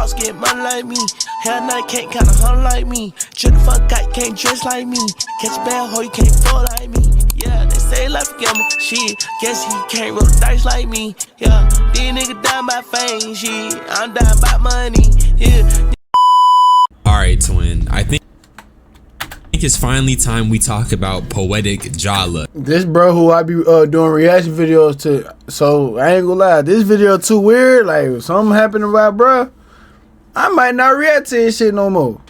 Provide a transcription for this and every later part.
boss get money like me. Hell nah, can't kinda hunt like me. Chill the fuck out, can't dress like me. Catch a bad hoe, you can't fall like me. Yeah, they say life a gamble. Shit, guess he can't roll the dice like me. Yeah, these niggas down by fame. Shit, I'm down by money. Yeah. Alright, twin. I think it's finally time we talk about Poetic Jala. This bro who I be doing reaction videos to, so I ain't gonna lie, this video too weird. Like something happened to my bro, I might not react to his shit no more.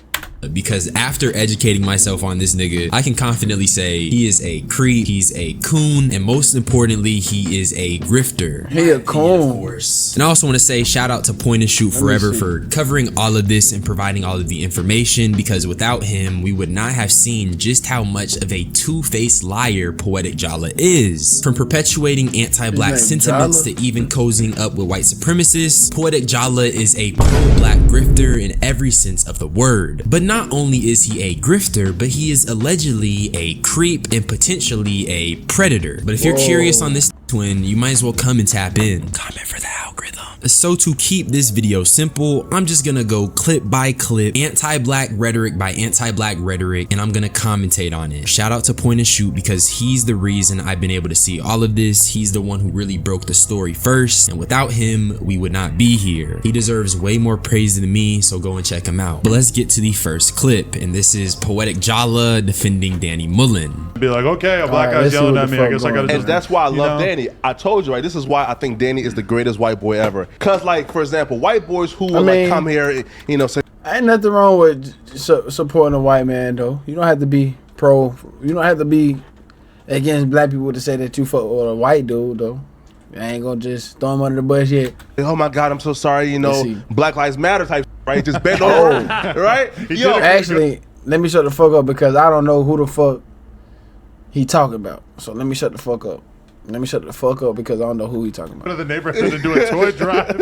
Because after educating myself on this nigga, I can confidently say he is a creep, he's a coon, and most importantly, he is a grifter. He a coon. Of course. And I also want to say shout out to Point and Shoot Forever for covering all of this and providing all of the information, because without him, we would not have seen just how much of a two-faced liar Poetic Jala is. From perpetuating anti-black sentiments to even cozying up with white supremacists, Poetic Jala is a pro-black grifter in every sense of the word. But not only is he a grifter, but he is allegedly a creep and potentially a predator. But if you're curious on this, twin, you might as well come and tap in. Comment for the algorithm. So to keep this video simple, I'm just gonna go clip by clip, anti-black rhetoric by anti-black rhetoric, and I'm gonna commentate on it. Shout out to Point and Shoot, because he's the reason I've been able to see all of this. He's the one who really broke the story first, and without him, we would not be here. He deserves way more praise than me, so go and check him out. But let's get to the first clip, and this is Poetic Jala defending Danny Mullen. Be like, okay, a black guy's yelling at me, I guess I gotta do it. And that's why I love Danny. I told you, right? This is why I think Danny is the greatest white boy ever. Cause like, for example, white boys who will like come here, you know, say, ain't nothing wrong with supporting a white man though. You don't have to be pro. You don't have to be against black people to say that you fuck with a white dude though. I ain't gonna just throw him under the bus yet. Oh my God, I'm so sorry. You know, Black Lives Matter type, right? Just bend over, right? Yo, actually, let me shut the fuck up because I don't know who the fuck he talking about. So let me shut the fuck up. Let me shut the fuck up because I don't know who he talking about. Go to the neighborhood and do a toy drive.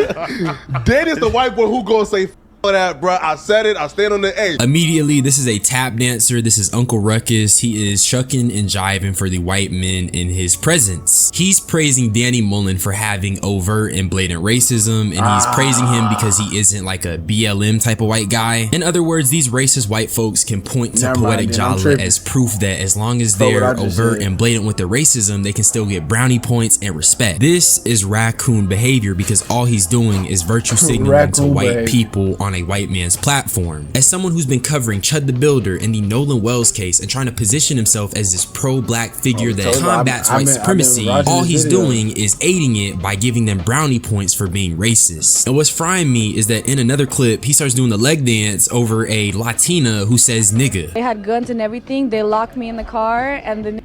Danny's the white boy who gonna say, that, bro. I said it. I stand on the edge. Immediately, this is a tap dancer. This is Uncle Ruckus. He is shucking and jiving for the white men in his presence. He's praising Danny Mullen for having overt and blatant racism, and he's praising him because he isn't like a BLM type of white guy. In other words, these racist white folks can point to Poetic Jala as proof that as long as they're overt and blatant with the racism, they can still get brownie points and respect. This is raccoon behavior because all he's doing is virtue signaling to white people on a white man's platform. As someone who's been covering Chud the Builder in the Nolan Wells case and trying to position himself as this pro-black figure that combats white supremacy, all he's doing is aiding it by giving them brownie points for being racist. And what's frying me is that in another clip, he starts doing the leg dance over a Latina who says nigga. They had guns and everything. They locked me in the car, and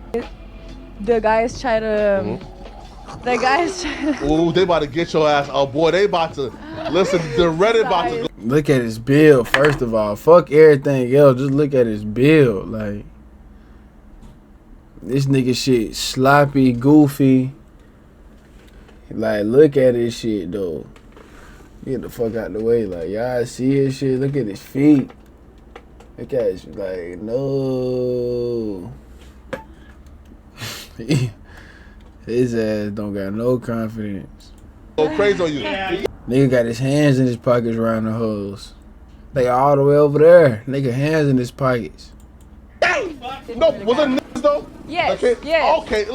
the guys try to. The guys. Ooh, they about to get your ass. Oh boy, they about to listen. The Reddit about to. Look at his build. First of all, fuck everything else. Just look at his build. Like this nigga shit sloppy, goofy. Like look at his shit though. Get the fuck out the way. Like y'all see his shit. Look at his feet. Look at his like no. His ass don't got no confidence. Go crazy on you. Nigga got his hands in his pockets around the hoes. They all the way over there. Nigga hands in his pockets. No, was it niggas though? Yes, okay. yes. Okay.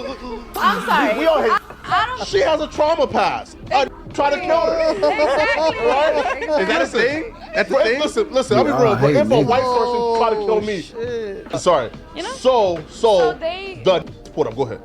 I'm sorry. We all hate. I don't. She has a trauma past. I try to kill her. Exactly. Right? Is that a thing? That's a thing? Listen, I'll be real. But if a white person try to kill me, sorry. You know? So they. Put up. Go ahead.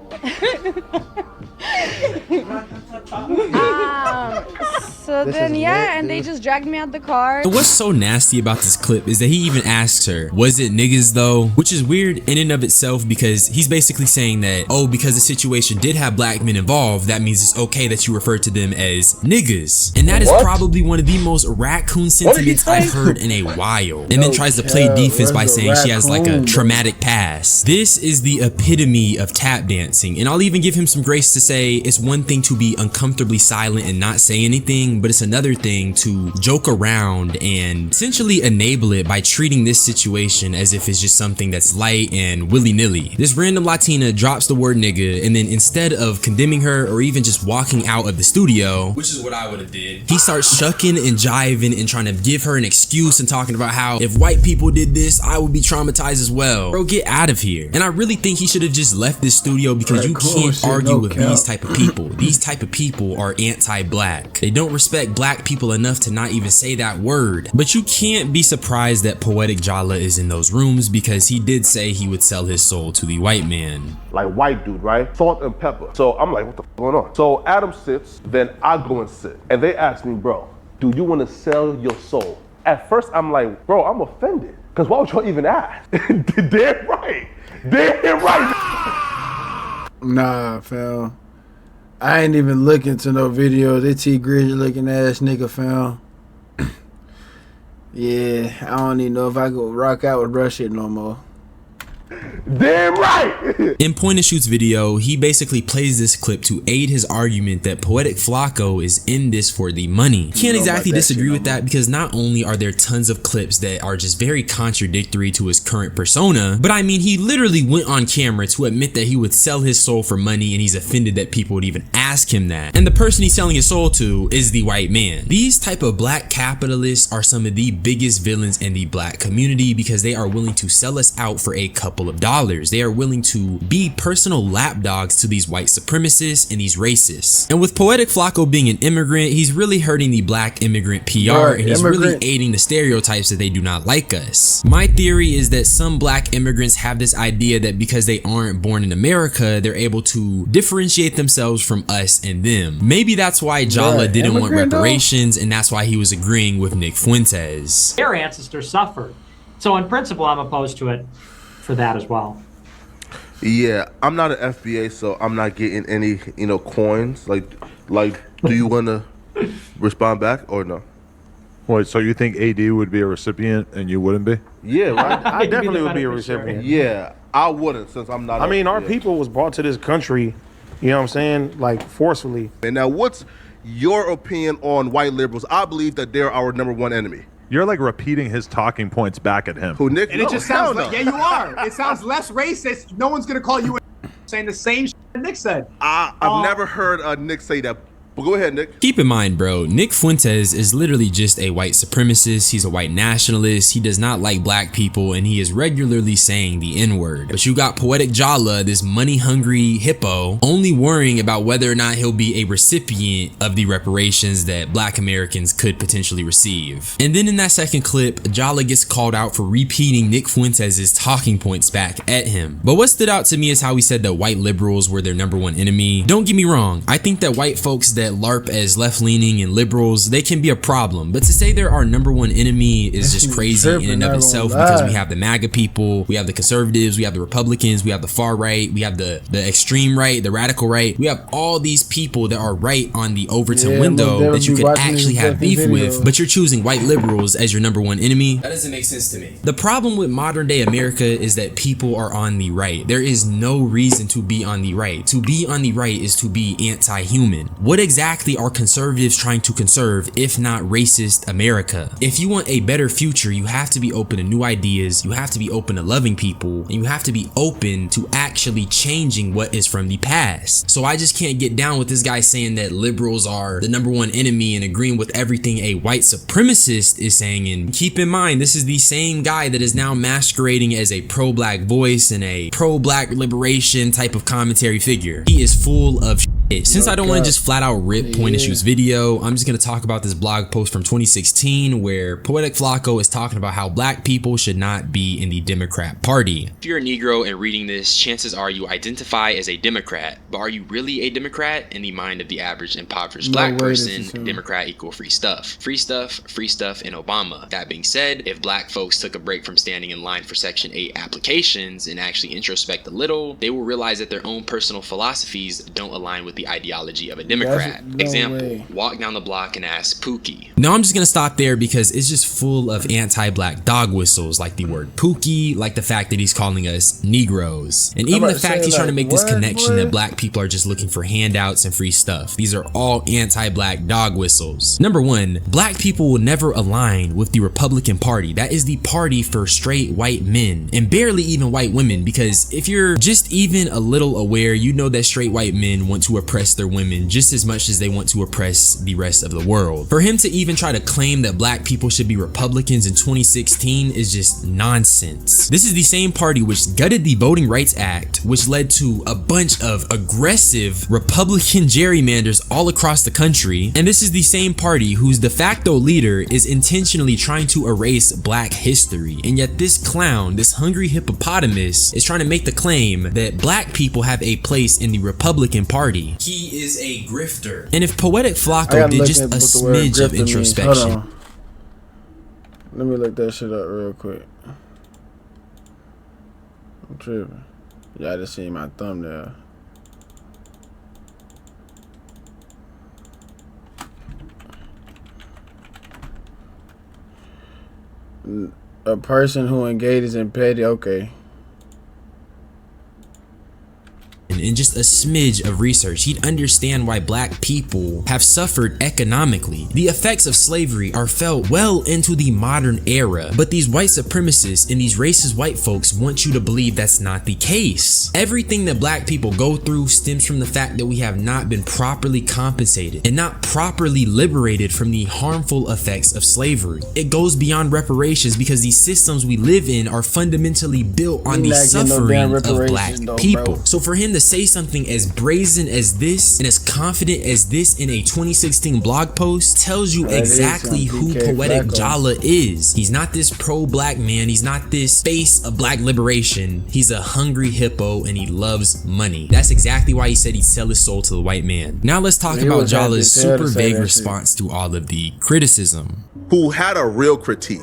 So then and they just dragged me out the car. What's so nasty about this clip is that he even asks her, was it niggas though? Which is weird in and of itself because he's basically saying that, oh, because the situation did have black men involved, that means it's okay that you refer to them as niggas. And that is probably one of the most raccoon sentiments I've heard in a while. And then tries to play defense by saying she has like a traumatic past. This is the epitome of tap dancing, and I'll even give him some grace to say say it's one thing to be uncomfortably silent and not say anything, but it's another thing to joke around and essentially enable it by treating this situation as if it's just something that's light and willy-nilly. This random Latina drops the word nigga, and then instead of condemning her or even just walking out of the studio, which is what I would have did, he starts shucking and jiving and trying to give her an excuse and talking about how if white people did this, I would be traumatized as well. Bro, get out of here. And I really think he should have just left this studio, because you can't argue with these type of people. These type of people are anti-black. They don't respect black people enough to not even say that word. But you can't be surprised that Poetic Jala is in those rooms, because he did say he would sell his soul to the white man. Like white dude, right? Salt and pepper. So I'm like, what the f going on? So Adam sits, then I go and sit. And they ask me, bro, do you want to sell your soul? At first I'm like, bro, I'm offended. Because why would y'all even ask? Damn right. Damn right. Nah, fam. I ain't even looking to no videos. That T Grizzy looking ass nigga, fam. Yeah, I don't even know if I could rock out with brush shit no more. Damn right. In Point and Shoot's video, he basically plays this clip to aid his argument that Poetic Flakko is in this for the money. Can't exactly disagree with that, because not only are there tons of clips that are just very contradictory to his current persona, but I mean, he literally went on camera to admit that he would sell his soul for money, and he's offended that people would even ask him that. And the person he's selling his soul to is the white man. These type of black capitalists are some of the biggest villains in the black community, because they are willing to sell us out for a couple of dollars. They are willing to be personal lapdogs to these white supremacists and these racists. And with Poetic Flakko being an immigrant, he's really hurting the black immigrant PR, and he's really aiding the stereotypes that they do not like us. My theory is that some black immigrants have this idea that because they aren't born in America, they're able to differentiate themselves from us and them. Maybe that's why Jala didn't want reparations, and that's why he was agreeing with Nick Fuentes. Their ancestors suffered. So in principle, I'm opposed to it for that as well. Yeah, I'm not an FBA, so I'm not getting any, coins. Like, do you want to respond back or no? Wait, so you think AD would be a recipient and you wouldn't be? Yeah, right. I definitely would be a recipient. Yeah, I wouldn't, since I'm not. I mean, our people was brought to this country, you know what I'm saying, like forcefully. And now, what's your opinion on white liberals? I believe that they're our number one enemy. You're like repeating his talking points back at him. Who, Nick? And it just sounds like, yeah, you are. It sounds less racist. No one's gonna call you saying the same shit Nick said. I've never heard Nick say that. But go ahead, Nick. Keep in mind, bro, Nick Fuentes is literally just a white supremacist. He's a white nationalist. He does not like black people, and he is regularly saying the N-word. But you got Poetic Jala, this money-hungry hippo, only worrying about whether or not he'll be a recipient of the reparations that black Americans could potentially receive. And then in that second clip, Jala gets called out for repeating Nick Fuentes' talking points back at him. But what stood out to me is how he said that white liberals were their number one enemy. Don't get me wrong, I think that white folks that LARP as left-leaning and liberals, they can be a problem, but to say they're our number one enemy is just crazy in and of itself, because we have the MAGA people, we have the conservatives, we have the Republicans, we have the far right, we have the extreme right, the radical right. We have all these people that are right on the Overton window that you could actually have beef with, but you're choosing white liberals as your number one enemy. That doesn't make sense to me. The problem with modern day America is that people are on the right. There is no reason to be on the right. To be on the right is to be anti-human. What exactly are conservatives trying to conserve if not racist America? If you want a better future, you have to be open to new ideas, you have to be open to loving people, and you have to be open to actually changing what is from the past. So I just can't get down with this guy saying that liberals are the number one enemy and agreeing with everything a white supremacist is saying. And keep in mind, this is the same guy that is now masquerading as a pro-black voice and a pro-black liberation type of commentary figure. He is full of shit. Since I don't want to just flat out rip Point and Shoot's video, I'm just going to talk about this blog post from 2016 where Poetic Flakko is talking about how black people should not be in the Democrat Party. If you're a Negro and reading this, chances are you identify as a Democrat, but are you really a Democrat? In the mind of the average impoverished black person, Democrat equal free stuff. Free stuff, and Obama. That being said, if black folks took a break from standing in line for Section 8 applications and actually introspect a little, they will realize that their own personal philosophies don't align with the ideology of a Democrat. No Example, way. walk down the block and ask Pookie. Now I'm just gonna stop there because it's just full of anti-black dog whistles, like the word Pookie, like the fact that he's calling us Negroes, and even the fact he's trying to make this connection that black people are just looking for handouts and free stuff. These are all anti-black dog whistles. Number one, black people will never align with the Republican Party. That is the party for straight white men and barely even white women, because if you're just even a little aware, you know that straight white men want to oppress their women just as much as they want to oppress the rest of the world. For him to even try to claim that black people should be Republicans in 2016 is just nonsense. This is the same party which gutted the Voting Rights Act, which led to a bunch of aggressive Republican gerrymanders all across the country, and this is the same party whose de facto leader is intentionally trying to erase black history. And yet this clown, this hungry hippopotamus, is trying to make the claim that black people have a place in the Republican Party. He is a grifter. And if Poetic Flakko did just a smidge of introspection. Let me look that shit up real quick. I'm tripping. Y'all just seen my thumbnail. A person who engages in petty, okay. In just a smidge of research, he'd understand why black people have suffered economically. The effects of slavery are felt well into the modern era, but these white supremacists and these racist white folks want you to believe that's not the case. Everything that black people go through stems from the fact that we have not been properly compensated and not properly liberated from the harmful effects of slavery. It goes beyond reparations because these systems we live in are fundamentally built on the suffering of black people. So for him to say something as brazen as this and as confident as this in a 2016 blog post tells you exactly who Poetic Jala is. He's not this pro-black man. He's not this face of black liberation. He's a hungry hippo and he loves money. That's exactly why he said he'd sell his soul to the white man. Now let's talk about Jala's super vague response to all of the criticism. Who had a real critique.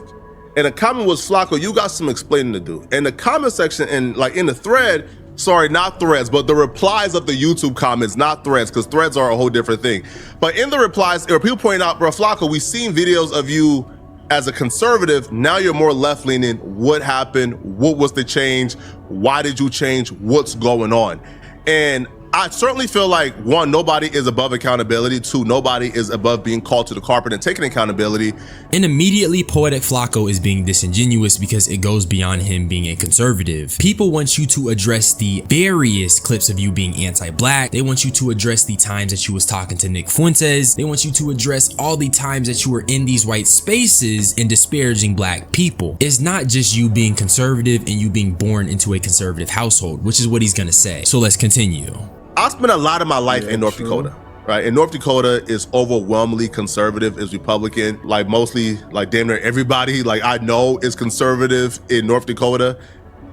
And the comment was, Flakko, you got some explaining to do. In the comment section and like in the thread, sorry, not threads, but the replies of the YouTube comments, not threads, because threads are a whole different thing. But in the replies, there were people pointing out, bro, Flakko, we've seen videos of you as a conservative. Now you're more left-leaning. What happened? What was the change? Why did you change? What's going on? And I certainly feel like, one, nobody is above accountability. Two, nobody is above being called to the carpet and taking accountability. And immediately, Poetic Flakko is being disingenuous because it goes beyond him being a conservative. People want you to address the various clips of you being anti-black. They want you to address the times that you was talking to Nick Fuentes. They want you to address all the times that you were in these white spaces and disparaging black people. It's not just you being conservative and you being born into a conservative household, which is what he's gonna say. So let's continue. I spent a lot of my life in North Dakota, right? And North Dakota is overwhelmingly conservative, is Republican. Like mostly, like damn near everybody, like I know is conservative in North Dakota.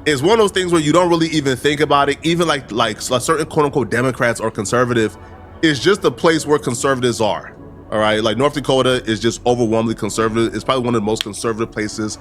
It's one of those things where you don't really even think about it. Even like certain quote unquote Democrats or conservative, it's just a place where conservatives are, all right? Like North Dakota is just overwhelmingly conservative. It's probably one of the most conservative places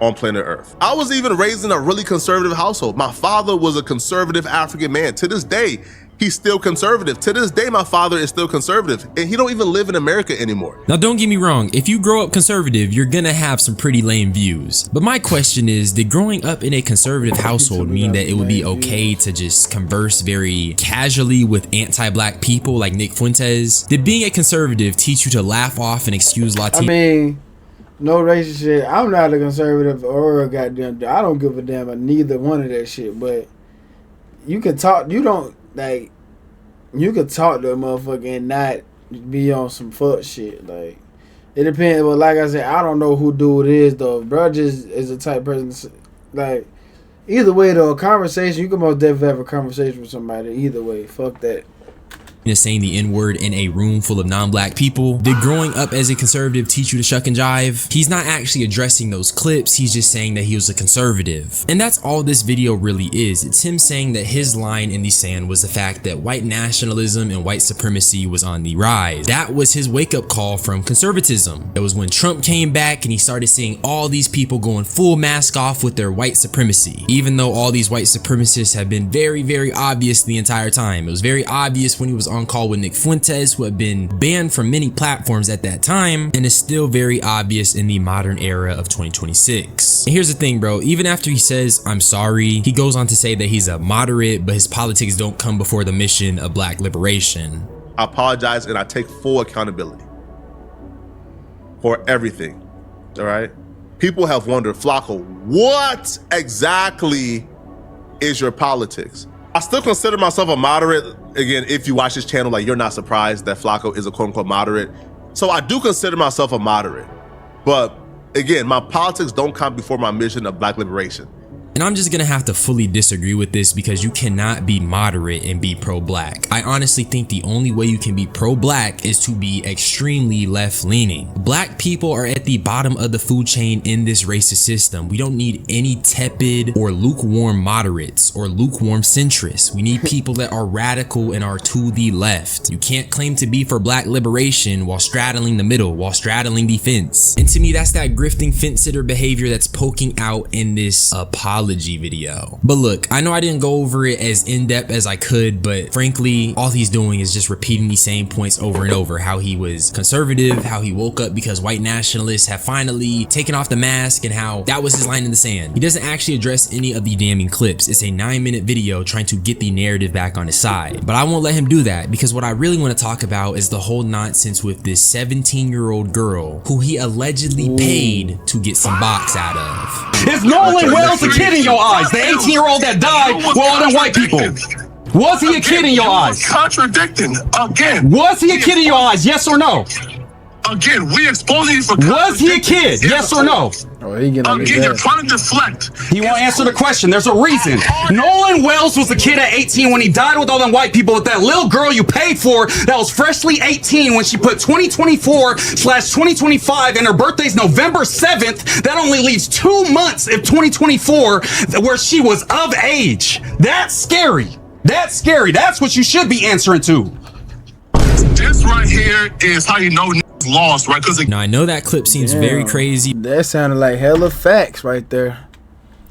on planet Earth. I was even raised in a really conservative household. My father was a conservative African man. To this day, he's still conservative. To this day, my father is still conservative, and he don't even live in America anymore. Now, don't get me wrong. If you grow up conservative, you're gonna have some pretty lame views. But my question is, did growing up in a conservative household mean that it would be okay to just converse very casually with anti-black people like Nick Fuentes? Did being a conservative teach you to laugh off and excuse Latino? I mean, no racist shit. I'm not a conservative or a goddamn. I don't give a damn about neither one of that shit. But you can talk. You don't like. You could talk to a motherfucker and not be on some fuck shit. Like it depends. But like I said, I don't know who dude is though. Bro, just is the type of person. Like either way though, a conversation. You can most definitely have a conversation with somebody. Either way, fuck that. Saying the N-word in a room full of non-black people? Did growing up as a conservative teach you to shuck and jive? He's not actually addressing those clips, he's just saying that he was a conservative. And that's all this video really is. It's him saying that his line in the sand was the fact that white nationalism and white supremacy was on the rise. That was his wake-up call from conservatism. It was when Trump came back and he started seeing all these people going full mask off with their white supremacy. Even though all these white supremacists have been very, very obvious the entire time. It was very obvious when he was on call with Nick Fuentes, who had been banned from many platforms at that time and is still very obvious in the modern era of 2026. And here's the thing, bro, even after he says I'm sorry, he goes on to say that he's a moderate, but his politics don't come before the mission of black liberation. I apologize and I take full accountability for everything, all right? People have wondered, Flakko, what exactly is your politics? I still consider myself a moderate. Again, if you watch this channel, like, you're not surprised that Flakko is a quote unquote moderate. So I do consider myself a moderate. But again, my politics don't come before my mission of black liberation. And I'm just gonna have to fully disagree with this because you cannot be moderate and be pro-black. I honestly think the only way you can be pro-black is to be extremely left-leaning. Black people are at the bottom of the food chain in this racist system. We don't need any tepid or lukewarm moderates or lukewarm centrists. We need people that are radical and are to the left. You can't claim to be for black liberation while straddling the middle, while straddling the fence. And to me, that's that grifting fence-sitter behavior that's poking out in this apology video. But look, I know I didn't go over it as in-depth as I could, but frankly, all he's doing is just repeating the same points over and over. How he was conservative, how he woke up because white nationalists have finally taken off the mask, and how that was his line in the sand. He doesn't actually address any of the damning clips. It's a 9-minute video trying to get the narrative back on his side. But I won't let him do that, because what I really want to talk about is the whole nonsense with this 17-year-old girl who he allegedly paid to get some box out of. Is Nolan Wells a kid in your eyes? The 18-year-old that died with all them white people. Was he a kid in your eyes? Contradicting again. Was he a kid in your eyes? Yes or no? Again, we exposing you for. Was he a kid? Yes or no? Again, you're trying to deflect. He won't answer the question. There's a reason. Nolan Wells was a kid at 18 when he died with all them white people with that little girl you paid for that was freshly 18 when she put 2024/2025 and her birthday's November 7th. That only leaves 2 months of 2024 where she was of age. That's scary. That's scary. That's what you should be answering to. This right here is how you know lost, right? Because now I know that clip seems very crazy. That sounded like hella facts right there,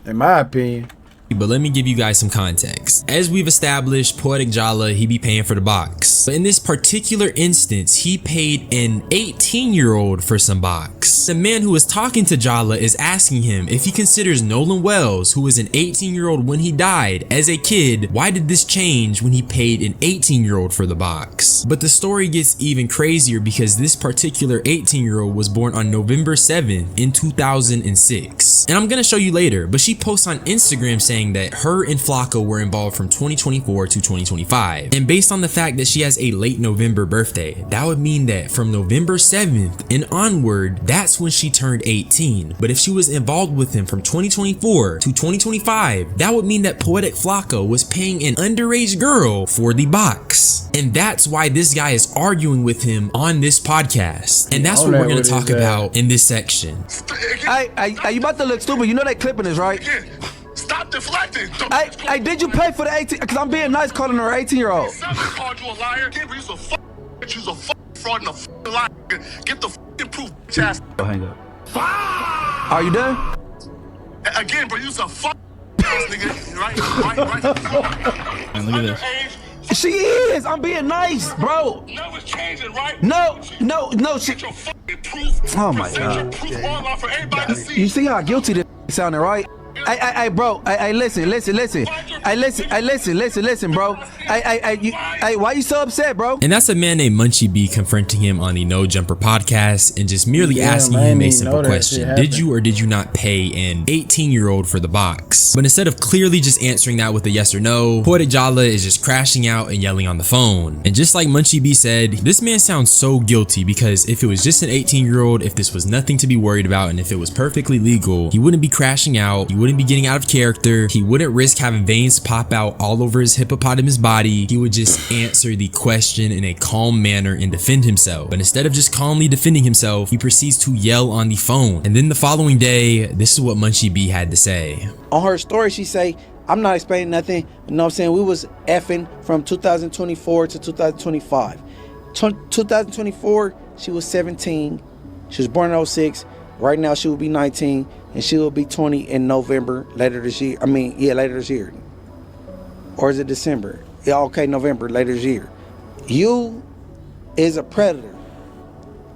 in my opinion. But let me give you guys some context. As we've established, Poetic Jala, he be paying for the box. But in this particular instance, he paid an 18-year-old for some box. The man who was talking to Jala is asking him if he considers Nolan Wells, who was an 18-year-old when he died, as a kid. Why did this change when he paid an 18-year-old for the box? But the story gets even crazier because this particular 18-year-old was born on November 7th in 2006. And I'm gonna show you later, but she posts on Instagram saying that her and Flakko were involved from 2024 to 2025. And based on the fact that she has a late November birthday, that would mean that from November 7th and onward, that's when she turned 18. But if she was involved with him from 2024 to 2025, that would mean that Poetic Flakko was paying an underage girl for the box. And that's why this guy is arguing with him on this podcast. And that's what we're going to talk about in this section. Hey, you about to look stupid. You know they clipping this, right? Stop deflecting. Hey, did you pay for the 18? Because I'm being nice calling her 18-year-old. Somebody called you a liar. You're a fraud and a liar. Get the proof, ass. Hang up. Are you done? Again, bro, you's a nigga. Right. And look at this. She is. I'm being nice, bro. No, it's changing, right? No. She. Get your proof. Oh my God. Proof online for everybody to see. You see how guilty this sounding, right? Hey, bro. Hey, listen. Hey, listen, bro. Hey, why you so upset, bro? And that's a man named Munchie B confronting him on the No Jumper podcast and just merely asking him a simple question. Did you or did you not pay an 18-year-old for the box? But instead of clearly just answering that with a yes or no, Poetic Jala is just crashing out and yelling on the phone. And just like Munchie B said, this man sounds so guilty because if it was just an 18-year-old, if this was nothing to be worried about, and if it was perfectly legal, he wouldn't be crashing out, he wouldn't be getting out of character, he wouldn't risk having veins pop out all over his hippopotamus body. He would just answer the question in a calm manner and defend himself. But instead of just calmly defending himself, he proceeds to yell on the phone. And then the following day, this is what Munchie B had to say. On her story, she say, I'm not explaining nothing. You know what I'm saying? We was effing from 2024 to 2025. 2024, she was 17. She was born in 06. Right now, she will be 19. And she will be 20 in November later this year. Later this year. Or is it December? Yeah, okay, November later this year. You is a predator.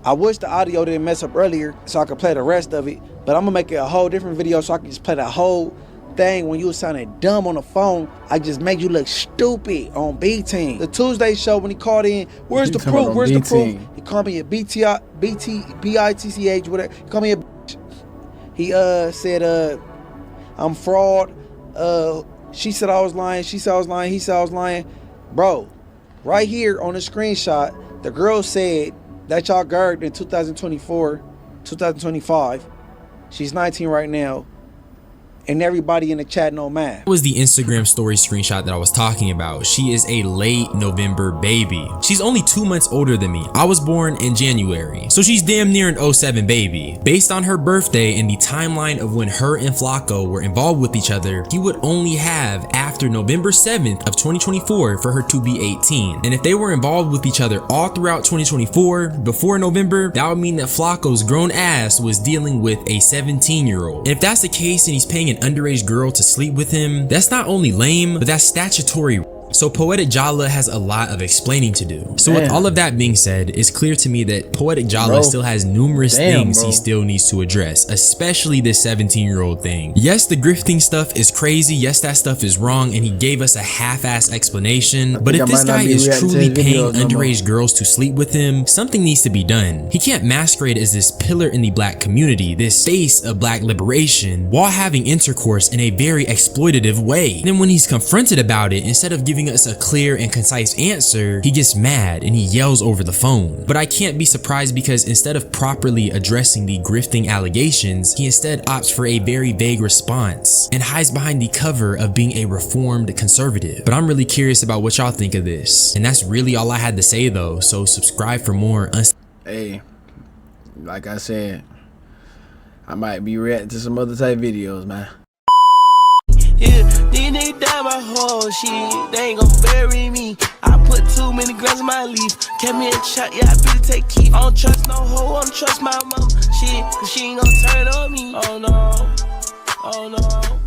I wish the audio didn't mess up earlier so I could play the rest of it, but I'm gonna make it a whole different video so I can just play that whole thing when you was sounding dumb on the phone. I just made you look stupid on B-Team. The Tuesday show when he called in, where's the proof? Where's the proof? He called me a BITCH, whatever. He called me a bitch. He said I'm fraud. She said I was lying. She said I was lying. He said I was lying. Bro, right here on the screenshot, the girl said that y'all girled in 2024, 2025. She's 19 right now. And everybody in the chat know math. That was the Instagram story screenshot that I was talking about. She is a late November baby. She's only 2 months older than me. I was born in January, so she's damn near an 07 baby. Based on her birthday and the timeline of when her and Flakko were involved with each other, he would only have after November 7th of 2024 for her to be 18. And if they were involved with each other all throughout 2024 before November, that would mean that Flakko's grown ass was dealing with a 17-year-old. And if that's the case and he's paying an underage girl to sleep with him, that's not only lame, but that's statutory. So Poetic Jala has a lot of explaining to do. So with all of that being said, it's clear to me that Poetic Jala still has numerous things he still needs to address, especially this 17-year-old thing. Yes, the grifting stuff is crazy. Yes, that stuff is wrong, and he gave us a half-ass explanation. But if this guy is truly paying underage girls to sleep with him, something needs to be done. He can't masquerade as this pillar in the black community, this face of black liberation, while having intercourse in a very exploitative way. Then when he's confronted about it, instead of giving us a clear and concise answer, he gets mad and he yells over the phone. But I can't be surprised because instead of properly addressing the grifting allegations, he instead opts for a very vague response and hides behind the cover of being a reformed conservative. But I'm really curious about what y'all think of this. And that's really all I had to say though, so subscribe for more. Hey, like I said, I might be reacting to some other type videos, man. Yeah, these niggas down my whole shit. They ain't gon' bury me. I put too many grams in my leaf. Kept me a shot, yeah, I better take keep. I don't trust no hoe, I don't trust my mom. Shit, cause she ain't gon' turn on me. Oh no, oh no.